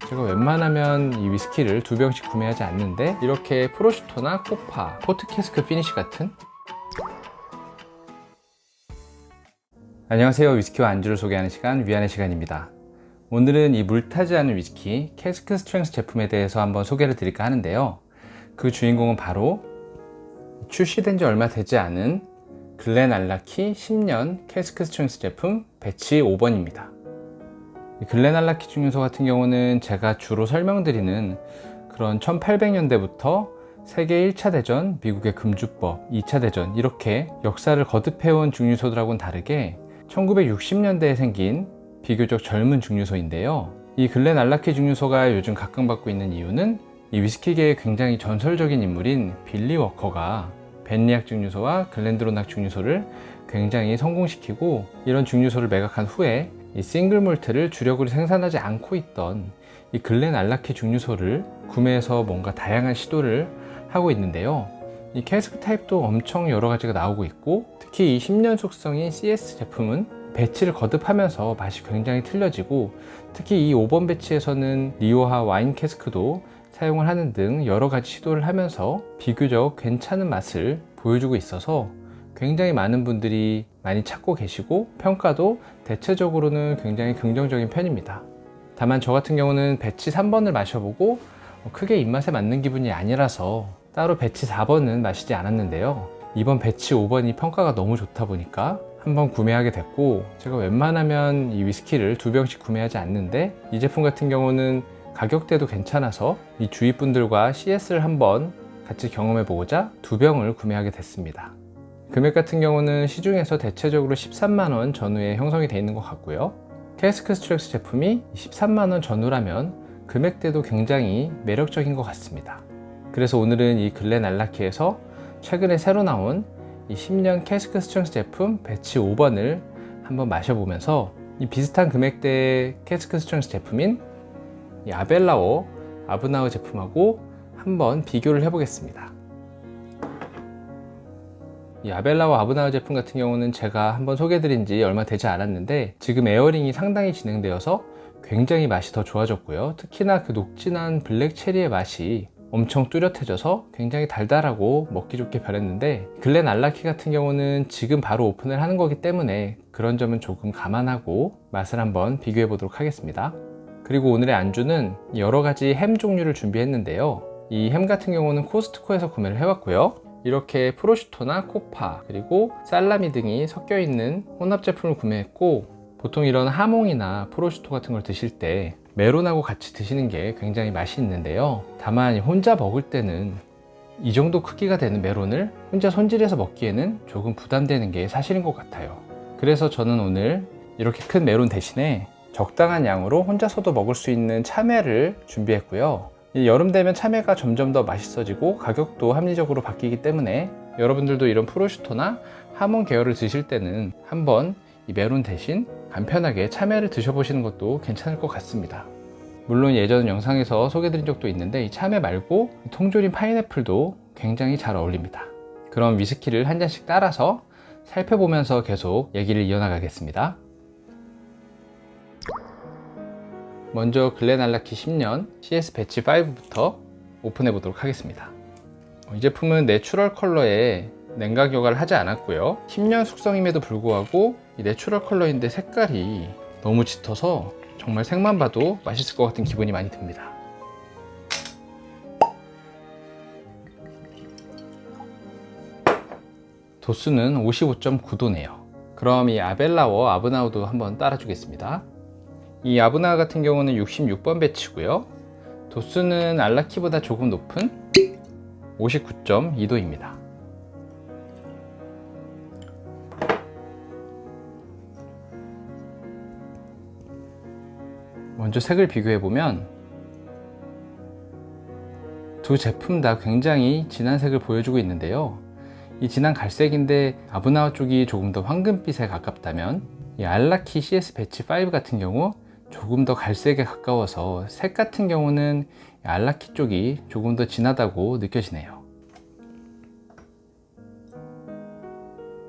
제가 웬만하면 이 위스키를 2병씩 구매하지 않는데 이렇게 프로슈토나 코파, 포트 캐스크 피니쉬 같은. 안녕하세요. 위스키와 안주를 소개하는 시간, 위안의 시간입니다. 오늘은 이 물타지 않은 위스키 캐스크 스트렝스 제품에 대해서 한번 소개를 드릴까 하는데요. 그 주인공은 바로 출시된 지 얼마 되지 않은 글렌알라키 10년 캐스크 스트렝스 제품 배치 5번입니다. 글렌알라키 증류소 같은 경우는 제가 주로 설명드리는 그런 1800년대부터 세계 1차 대전, 미국의 금주법, 2차 대전 이렇게 역사를 거듭해온 증류소들하고는 다르게 1960년대에 생긴 비교적 젊은 증류소인데요. 이 글렌알라키 증류소가 요즘 각광받고 있는 이유는 이 위스키계의 굉장히 전설적인 인물인 빌리 워커가 벤리악 증류소와 글렌드로낙 증류소를 굉장히 성공시키고, 이런 증류소를 매각한 후에 이 싱글 몰트를 주력으로 생산하지 않고 있던 이 글렌알라키 증류소를 구매해서 뭔가 다양한 시도를 하고 있는데요. 이 캐스크 타입도 엄청 여러 가지가 나오고 있고, 특히 이 10년 숙성인 CS 제품은 배치를 거듭하면서 맛이 굉장히 틀려지고, 특히 이 5번 배치에서는 리오하 와인 캐스크도 사용을 하는 등 여러 가지 시도를 하면서 비교적 괜찮은 맛을 보여주고 있어서 굉장히 많은 분들이 많이 찾고 계시고, 평가도 대체적으로는 굉장히 긍정적인 편입니다. 다만 저 같은 경우는 배치 3번을 마셔보고 크게 입맛에 맞는 기분이 아니라서 따로 배치 4번은 마시지 않았는데요. 이번 배치 5번이 평가가 너무 좋다 보니까 한번 구매하게 됐고, 제가 웬만하면 이 위스키를 2병씩 구매하지 않는데 이 제품 같은 경우는 가격대도 괜찮아서 이 주위 분들과 CS를 한번 같이 경험해 보고자 2병을 구매하게 됐습니다. 금액 같은 경우는 시중에서 대체적으로 13만원 전후에 형성이 되어 있는 것 같고요. 캐스크 스트렝스 제품이 13만원 전후라면 금액대도 굉장히 매력적인 것 같습니다. 그래서 오늘은 이 글렌알라키에서 최근에 새로 나온 이 10년 캐스크 스트렝스 제품 배치 5번을 한번 마셔보면서 이 비슷한 금액대의 캐스크 스트렝스 제품인 이 아벨라워 아브나우 제품하고 한번 비교를 해보겠습니다. 이 아벨라워 아브나우 제품 같은 경우는 제가 한번 소개해드린 지 얼마 되지 않았는데 지금 에어링이 상당히 진행되어서 굉장히 맛이 더 좋아졌고요. 특히나 그 녹진한 블랙 체리의 맛이 엄청 뚜렷해져서 굉장히 달달하고 먹기 좋게 변했는데, 글렌알라키 같은 경우는 지금 바로 오픈을 하는 거기 때문에 그런 점은 조금 감안하고 맛을 한번 비교해 보도록 하겠습니다. 그리고 오늘의 안주는 여러 가지 햄 종류를 준비했는데요. 이 햄 같은 경우는 코스트코에서 구매를 해왔고요. 이렇게 프로슈토나 코파 그리고 살라미 등이 섞여 있는 혼합 제품을 구매했고, 보통 이런 하몽이나 프로슈토 같은 걸 드실 때 메론하고 같이 드시는 게 굉장히 맛이 있는데요. 다만 혼자 먹을 때는 이 정도 크기가 되는 메론을 혼자 손질해서 먹기에는 조금 부담되는 게 사실인 것 같아요. 그래서 저는 오늘 이렇게 큰 메론 대신에 적당한 양으로 혼자서도 먹을 수 있는 참외를 준비했고요. 여름 되면 참외가 점점 더 맛있어지고 가격도 합리적으로 바뀌기 때문에 여러분들도 이런 프로슈토나 하몽 계열을 드실 때는 한번 이 메론 대신 간편하게 참외를 드셔보시는 것도 괜찮을 것 같습니다. 물론 예전 영상에서 소개드린 적도 있는데 이 참외 말고 통조림 파인애플도 굉장히 잘 어울립니다. 그럼 위스키를 한 잔씩 따라서 살펴보면서 계속 얘기를 이어나가겠습니다. 먼저 글렌알라키 10년 CS 배치 5부터 오픈해 보도록 하겠습니다. 이 제품은 내추럴 컬러에 냉각 여과를 하지 않았고요. 10년 숙성임에도 불구하고 이 내추럴 컬러인데 색깔이 너무 짙어서 정말 색만 봐도 맛있을 것 같은 기분이 많이 듭니다. 도수는 55.9도네요. 그럼 이 아벨라워 아브나우도 한번 따라주겠습니다. 이 아브나우 같은 경우는 66번 배치고요. 도수는 알라키보다 조금 높은 59.2도입니다. 먼저 색을 비교해보면 두 제품 다 굉장히 진한 색을 보여주고 있는데요. 이 진한 갈색인데 아브나우 쪽이 조금 더 황금빛에 가깝다면 이 알라키 CS 배치 5 같은 경우 조금 더 갈색에 가까워서 색 같은 경우는 알라키 쪽이 조금 더 진하다고 느껴지네요.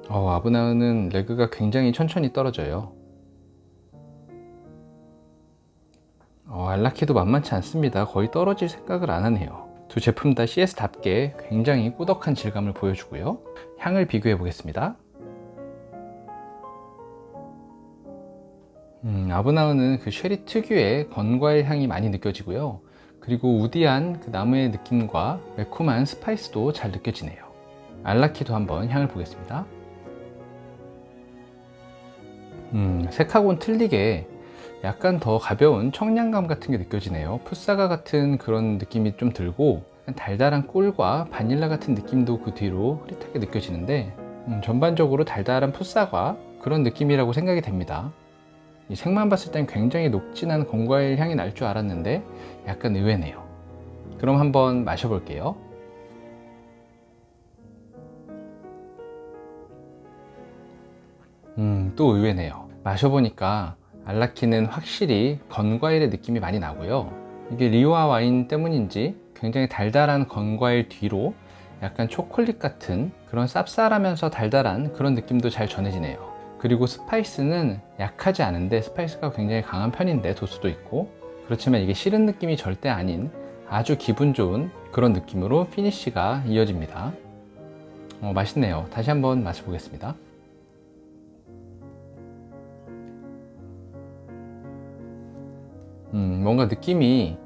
아브나우는 레그가 굉장히 천천히 떨어져요. 알라키도 만만치 않습니다. 거의 떨어질 생각을 안 하네요. 두 제품 다 CS답게 굉장히 꾸덕한 질감을 보여주고요. 향을 비교해 보겠습니다. 아브나우는 그 쉐리 특유의 건과일 향이 많이 느껴지고요. 그리고 우디한 그 나무의 느낌과 매콤한 스파이스도 잘 느껴지네요. 알라키도 한번 향을 보겠습니다. 색하고는 틀리게 약간 더 가벼운 청량감 같은 게 느껴지네요. 풋사과 같은 그런 느낌이 좀 들고 달달한 꿀과 바닐라 같은 느낌도 그 뒤로 흐릿하게 느껴지는데 전반적으로 달달한 풋사과 그런 느낌이라고 생각이 됩니다. 이 색만 봤을 땐 굉장히 녹진한 건과일 향이 날 줄 알았는데 약간 의외네요. 그럼 한번 마셔볼게요. 또 의외네요. 마셔보니까 알라키는 확실히 건과일의 느낌이 많이 나고요. 이게 리오아 와인 때문인지 굉장히 달달한 건과일 뒤로 약간 초콜릿 같은 그런 쌉쌀하면서 달달한 그런 느낌도 잘 전해지네요. 그리고 스파이스는 약하지 않은데 스파이스가 굉장히 강한 편인데 도수도 있고, 그렇지만 이게 싫은 느낌이 절대 아닌 아주 기분 좋은 그런 느낌으로 피니쉬가 이어집니다. 맛있네요. 다시 한번 마셔보겠습니다. 뭔가 느낌이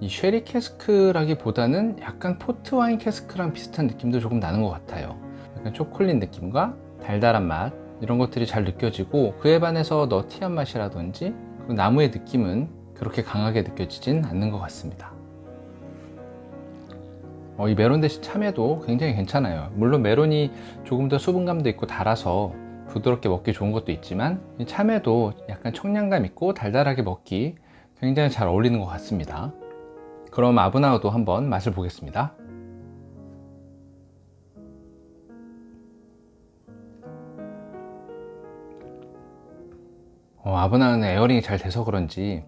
이 쉐리 캐스크라기보다는 약간 포트 와인 캐스크랑 비슷한 느낌도 조금 나는 것 같아요. 약간 초콜릿 느낌과 달달한 맛 이런 것들이 잘 느껴지고, 그에 반해서 너티한 맛이라든지 그 나무의 느낌은 그렇게 강하게 느껴지진 않는 것 같습니다. 이 메론 대신 참외도 굉장히 괜찮아요. 물론 메론이 조금 더 수분감도 있고 달아서 부드럽게 먹기 좋은 것도 있지만, 이 참외도 약간 청량감 있고 달달하게 먹기 굉장히 잘 어울리는 것 같습니다. 그럼 아브나우도 한번 맛을 보겠습니다. 아브나우는 에어링이 잘 돼서 그런지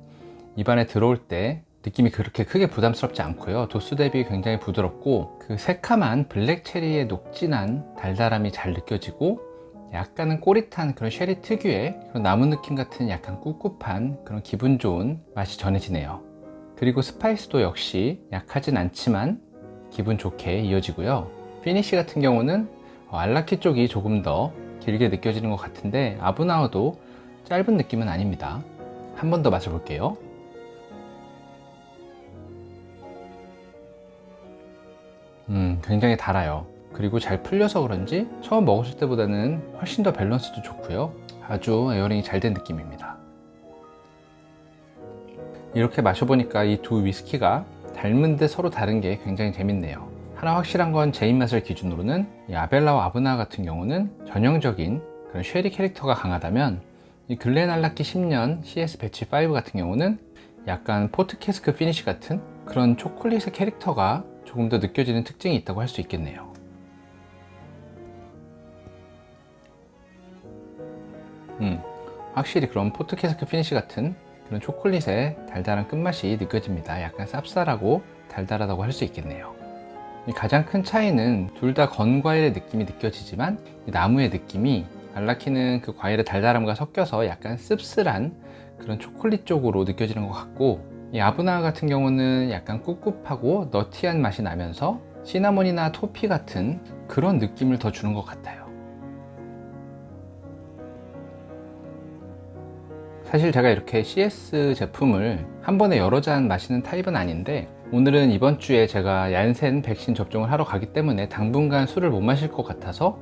입안에 들어올 때 느낌이 그렇게 크게 부담스럽지 않고요. 도수 대비 굉장히 부드럽고 그 새카만 블랙 체리의 녹진한 달달함이 잘 느껴지고, 약간은 꼬릿한 그런 쉐리 특유의 그런 나무 느낌 같은 약간 꿉꿉한 그런 기분 좋은 맛이 전해지네요. 그리고 스파이스도 역시 약하진 않지만 기분 좋게 이어지고요. 피니쉬 같은 경우는 알라키 쪽이 조금 더 길게 느껴지는 것 같은데, 아브나우도 짧은 느낌은 아닙니다. 한 번 더 마셔볼게요. 굉장히 달아요. 그리고 잘 풀려서 그런지 처음 먹었을 때보다는 훨씬 더 밸런스도 좋고요. 아주 에어링이 잘 된 느낌입니다. 이렇게 마셔보니까 이 두 위스키가 닮은데 서로 다른 게 굉장히 재밌네요. 하나 확실한 건 제 입맛을 기준으로는 이 아벨라와 아브나 같은 경우는 전형적인 그런 쉐리 캐릭터가 강하다면, 이 글렌알라키 10년 CS 배치 5 같은 경우는 약간 포트 캐스크 피니쉬 같은 그런 초콜릿의 캐릭터가 조금 더 느껴지는 특징이 있다고 할 수 있겠네요. 확실히 그런 포트 캐스크 피니쉬 같은 그런 초콜릿의 달달한 끝맛이 느껴집니다. 약간 쌉쌀하고 달달하다고 할 수 있겠네요. 가장 큰 차이는 둘 다 건과일의 느낌이 느껴지지만, 나무의 느낌이 알라키는 그 과일의 달달함과 섞여서 약간 씁쓸한 그런 초콜릿 쪽으로 느껴지는 것 같고, 이 아브나 같은 경우는 약간 꿉꿉하고 너티한 맛이 나면서 시나몬이나 토피 같은 그런 느낌을 더 주는 것 같아요. 사실 제가 이렇게 CS 제품을 한 번에 여러 잔 마시는 타입은 아닌데, 오늘은 이번 주에 제가 얀센 백신 접종을 하러 가기 때문에 당분간 술을 못 마실 것 같아서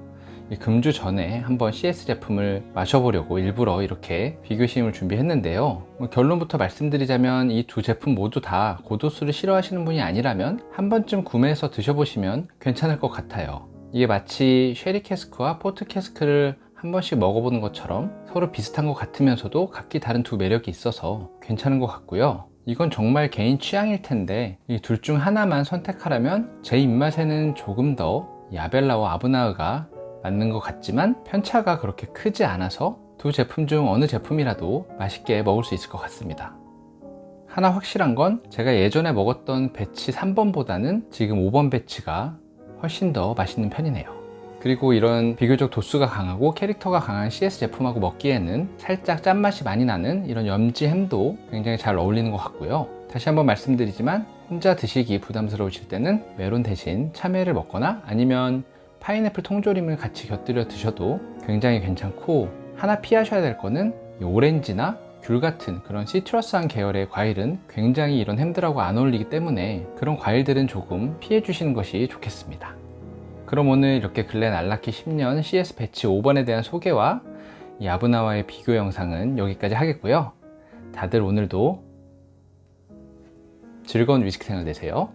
금주 전에 한번 CS 제품을 마셔보려고 일부러 이렇게 비교시음을 준비했는데요. 결론부터 말씀드리자면 이 두 제품 모두 다 고도수를 싫어하시는 분이 아니라면 한 번쯤 구매해서 드셔보시면 괜찮을 것 같아요. 이게 마치 쉐리 캐스크와 포트 캐스크를 한 번씩 먹어보는 것처럼 서로 비슷한 것 같으면서도 각기 다른 두 매력이 있어서 괜찮은 것 같고요. 이건 정말 개인 취향일 텐데, 이 둘 중 하나만 선택하라면 제 입맛에는 조금 더 이 아벨라와 아브나흐가 맞는 것 같지만 편차가 그렇게 크지 않아서 두 제품 중 어느 제품이라도 맛있게 먹을 수 있을 것 같습니다. 하나 확실한 건 제가 예전에 먹었던 배치 3번보다는 지금 5번 배치가 훨씬 더 맛있는 편이네요. 그리고 이런 비교적 도수가 강하고 캐릭터가 강한 CS 제품하고 먹기에는 살짝 짠맛이 많이 나는 이런 염지 햄도 굉장히 잘 어울리는 것 같고요. 다시 한번 말씀드리지만 혼자 드시기 부담스러우실 때는 메론 대신 참외를 먹거나 아니면 파인애플 통조림을 같이 곁들여 드셔도 굉장히 괜찮고, 하나 피하셔야 될 거는 이 오렌지나 귤 같은 그런 시트러스한 계열의 과일은 굉장히 이런 햄들하고 안 어울리기 때문에 그런 과일들은 조금 피해 주시는 것이 좋겠습니다. 그럼 오늘 이렇게 글렌 알라키 10년 CS 배치 5번에 대한 소개와 이 아브나와의 비교 영상은 여기까지 하겠고요. 다들 오늘도 즐거운 위스키 생활 되세요.